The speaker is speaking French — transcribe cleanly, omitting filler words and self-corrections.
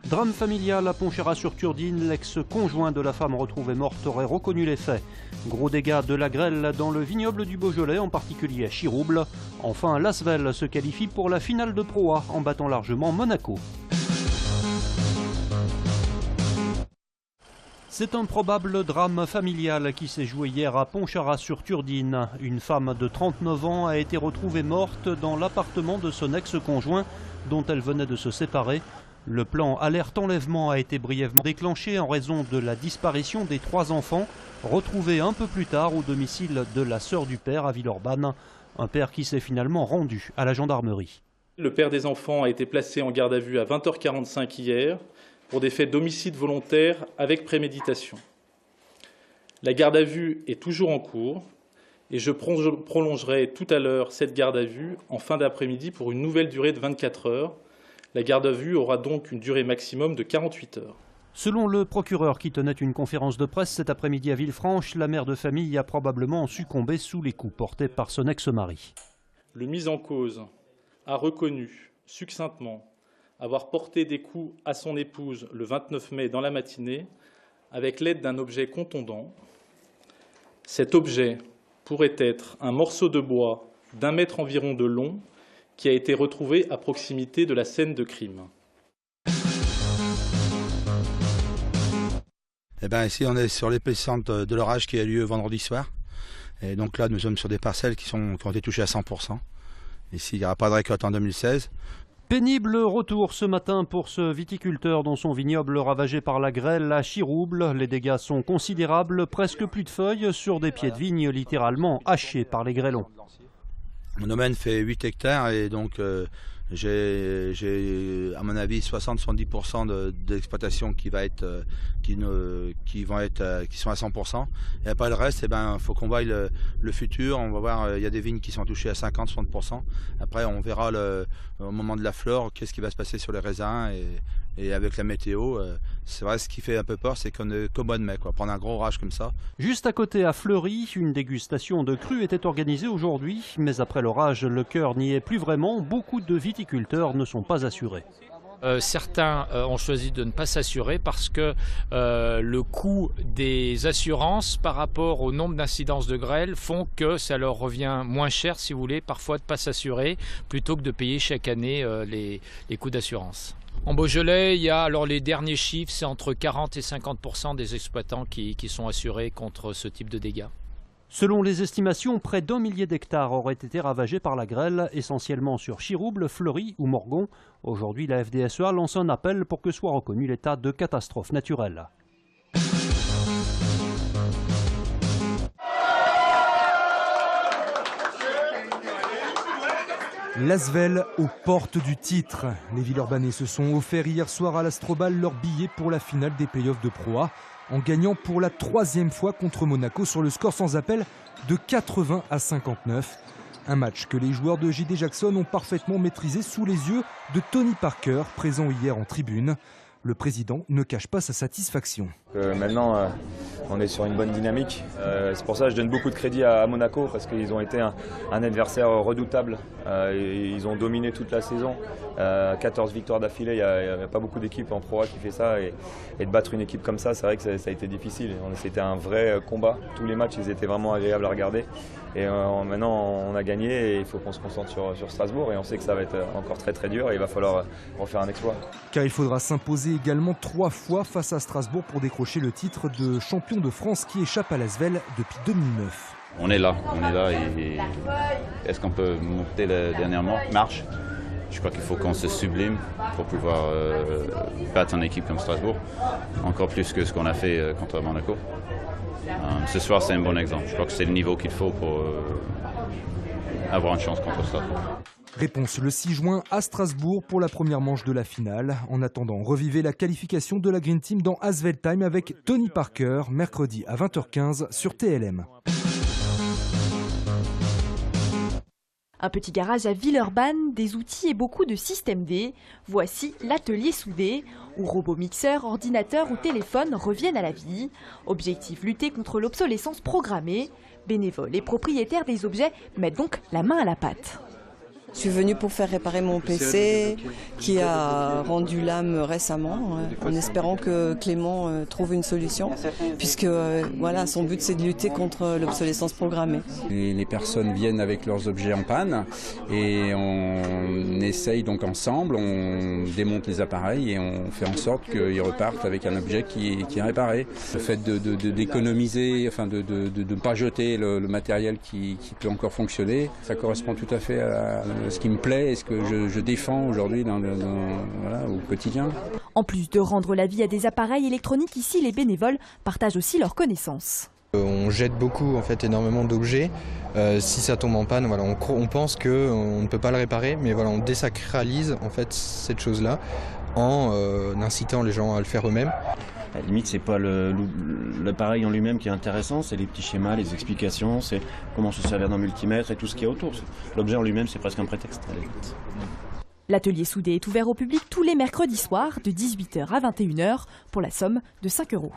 Drame familial à Pontcharrat-sur-Turdine, l'ex-conjoint de la femme retrouvée morte aurait reconnu les faits. Gros dégâts de la grêle dans le vignoble du Beaujolais, en particulier à Chirouble. Enfin, l'Asvel se qualifie pour la finale de Pro A en battant largement Monaco. C'est un probable drame familial qui s'est joué hier à Pontcharrat-sur-Turdine. Une femme de 39 ans a été retrouvée morte dans l'appartement de son ex-conjoint dont elle venait de se séparer. Le plan alerte enlèvement a été brièvement déclenché en raison de la disparition des 3 enfants retrouvés un peu plus tard au domicile de la sœur du père à Villeurbanne. Un père qui s'est finalement rendu à la gendarmerie. Le père des enfants a été placé en garde à vue à 20h45 hier pour des faits d'homicide volontaire avec préméditation. La garde à vue est toujours en cours et je prolongerai tout à l'heure cette garde à vue en fin d'après-midi pour une nouvelle durée de 24 heures. La garde à vue aura donc une durée maximum de 48 heures. Selon le procureur qui tenait une conférence de presse cet après-midi à Villefranche, la mère de famille a probablement succombé sous les coups portés par son ex-mari. Le mis en cause a reconnu succinctement avoir porté des coups à son épouse le 29 mai dans la matinée avec l'aide d'un objet contondant. Cet objet pourrait être un morceau de bois d'1 mètre environ de long qui a été retrouvé à proximité de la scène de crime. Ici, on est sur l'épaissante de l'orage qui a lieu vendredi soir. Et donc là, nous sommes sur des parcelles qui ont été touchées à 100%. Ici, il n'y aura pas de récolte en 2016. Pénible retour ce matin pour ce viticulteur dont son vignoble ravagé par la grêle à Chirouble. Les dégâts sont considérables, presque plus de feuilles sur des pieds de vigne littéralement hachés par les grêlons. Mon domaine fait 8 hectares et donc j'ai à mon avis 60-70% d'exploitation qui sont à 100%. Et après le reste, faut qu'on voie le futur. On va voir, il y a des vignes qui sont touchées à 50-60%. Après, on verra au moment de la flore qu'est-ce qui va se passer sur les raisins et avec la météo. C'est vrai, ce qui fait un peu peur, c'est qu'on est qu'au mois de mai, prendre un gros orage comme ça. Juste à côté, à Fleury, une dégustation de cru était organisée aujourd'hui. Mais après l'orage, le cœur n'y est plus vraiment. Beaucoup de viticulteurs ne sont pas assurés. Certains ont choisi de ne pas s'assurer parce que le coût des assurances par rapport au nombre d'incidences de grêle font que ça leur revient moins cher, si vous voulez, parfois de ne pas s'assurer plutôt que de payer chaque année les coûts d'assurance. En Beaujolais, il y a, alors les derniers chiffres, c'est entre 40 et 50% des exploitants qui sont assurés contre ce type de dégâts. Selon les estimations, près d'1 millier d'hectares auraient été ravagés par la grêle, essentiellement sur Chirouble, Fleury ou Morgon. Aujourd'hui, la FDSEA lance un appel pour que soit reconnu l'état de catastrophe naturelle. L'Asvel aux portes du titre. Les Villeurbanais se sont offerts hier soir à l'Astrobal leur billet pour la finale des playoffs de Pro A, en gagnant pour la 3e fois contre Monaco sur le score sans appel de 80-59. Un match que les joueurs de JD Jackson ont parfaitement maîtrisé sous les yeux de Tony Parker, présent hier en tribune. Le président ne cache pas sa satisfaction. Maintenant, on est sur une bonne dynamique. C'est pour ça que je donne beaucoup de crédit à Monaco parce qu'ils ont été un adversaire redoutable. Ils ont dominé toute la saison. 14 victoires d'affilée, il n'y a pas beaucoup d'équipes en Pro A qui fait ça. Et de battre une équipe comme ça, c'est vrai que ça a été difficile. C'était un vrai combat. Tous les matchs, ils étaient vraiment agréables à regarder. Et maintenant, on a gagné et il faut qu'on se concentre sur Strasbourg. Et on sait que ça va être encore très très dur et il va falloir refaire un exploit. Car il faudra s'imposer également 3 fois face à Strasbourg pour décrocher le titre de champion de France qui échappe à l'Asvel depuis 2009. On est là et est-ce qu'on peut monter la dernière marche? Je crois qu'il faut qu'on se sublime pour pouvoir battre une équipe comme Strasbourg, encore plus que ce qu'on a fait contre Monaco. Ce soir, c'est un bon exemple. Je crois que c'est le niveau qu'il faut pour avoir une chance contre Strasbourg. Réponse le 6 juin à Strasbourg pour la première manche de la finale. En attendant, revivez la qualification de la Green Team dans Asvel Time avec Tony Parker, mercredi à 20h15 sur TLM. Un petit garage à Villeurbanne, des outils et beaucoup de système D. Voici l'atelier soudé, où robots mixeurs, ordinateurs ou téléphones reviennent à la vie. Objectif, lutter contre l'obsolescence programmée. Bénévoles et propriétaires des objets mettent donc la main à la pâte. Je suis venue pour faire réparer mon PC qui a rendu l'âme récemment, en espérant que Clément trouve une solution, puisque voilà, son but c'est de lutter contre l'obsolescence programmée. Les personnes viennent avec leurs objets en panne et on essaye donc ensemble, on démonte les appareils et on fait en sorte qu'ils repartent avec un objet qui est réparé. Le fait d'économiser, enfin de ne pas jeter le matériel qui peut encore fonctionner, ça correspond tout à fait à ce qui me plaît et ce que je défends aujourd'hui voilà, au quotidien. En plus de rendre la vie à des appareils électroniques, ici les bénévoles partagent aussi leurs connaissances. On jette beaucoup, en fait, énormément d'objets. Si ça tombe en panne, voilà, on pense qu'on ne peut pas le réparer, mais voilà, on désacralise en fait cette chose-là en incitant les gens à le faire eux-mêmes. À la limite, c'est pas l'appareil en lui-même qui est intéressant, c'est les petits schémas, les explications, c'est comment se servir d'un multimètre et tout ce qu'il y a autour. L'objet en lui-même, c'est presque un prétexte à la limite. L'atelier soudé est ouvert au public tous les mercredis soirs de 18h à 21h pour la somme de 5 €.